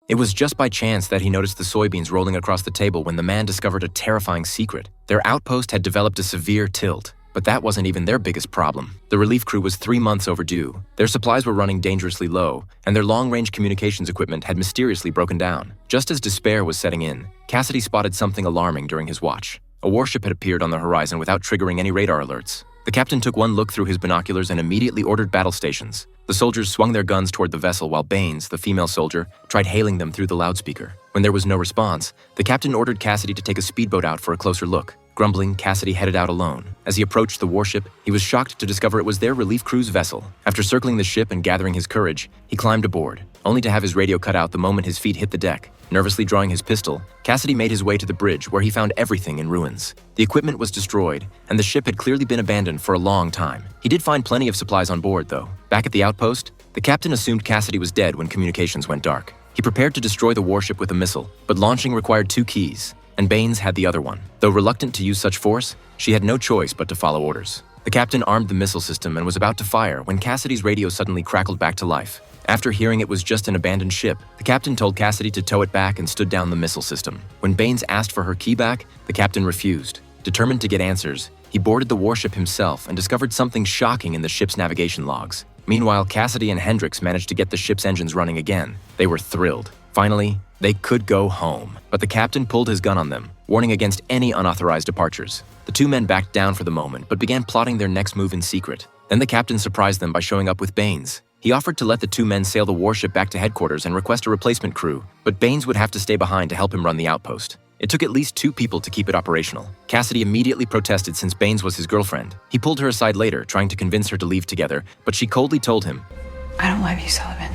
It was just by chance that he noticed the soybeans rolling across the table when the man discovered a terrifying secret. Their outpost had developed a severe tilt. But that wasn't even their biggest problem. The relief crew was 3 months overdue. Their supplies were running dangerously low, and their long-range communications equipment had mysteriously broken down. Just as despair was setting in, Cassidy spotted something alarming during his watch. A warship had appeared on the horizon without triggering any radar alerts. The captain took one look through his binoculars and immediately ordered battle stations. The soldiers swung their guns toward the vessel while Baines, the female soldier, tried hailing them through the loudspeaker. When there was no response, the captain ordered Cassidy to take a speedboat out for a closer look. Grumbling, Cassidy headed out alone. As he approached the warship, he was shocked to discover it was their relief crew's vessel. After circling the ship and gathering his courage, he climbed aboard, only to have his radio cut out the moment his feet hit the deck. Nervously drawing his pistol, Cassidy made his way to the bridge where he found everything in ruins. The equipment was destroyed, and the ship had clearly been abandoned for a long time. He did find plenty of supplies on board, though. Back at the outpost, the captain assumed Cassidy was dead when communications went dark. He prepared to destroy the warship with a missile, but launching required 2 keys, and Baines had the other one. Though reluctant to use such force, she had no choice but to follow orders. The captain armed the missile system and was about to fire when Cassidy's radio suddenly crackled back to life. After hearing it was just an abandoned ship, the captain told Cassidy to tow it back and stood down the missile system. When Baines asked for her key back, the captain refused. Determined to get answers, he boarded the warship himself and discovered something shocking in the ship's navigation logs. Meanwhile, Cassidy and Hendricks managed to get the ship's engines running again. They were thrilled. Finally, they could go home. But the captain pulled his gun on them, warning against any unauthorized departures. The 2 men backed down for the moment, but began plotting their next move in secret. Then the captain surprised them by showing up with Baines. He offered to let the 2 men sail the warship back to headquarters and request a replacement crew, but Baines would have to stay behind to help him run the outpost. It took at least 2 people to keep it operational. Cassidy immediately protested since Baines was his girlfriend. He pulled her aside later, trying to convince her to leave together, but she coldly told him, "I don't love you, Sullivan.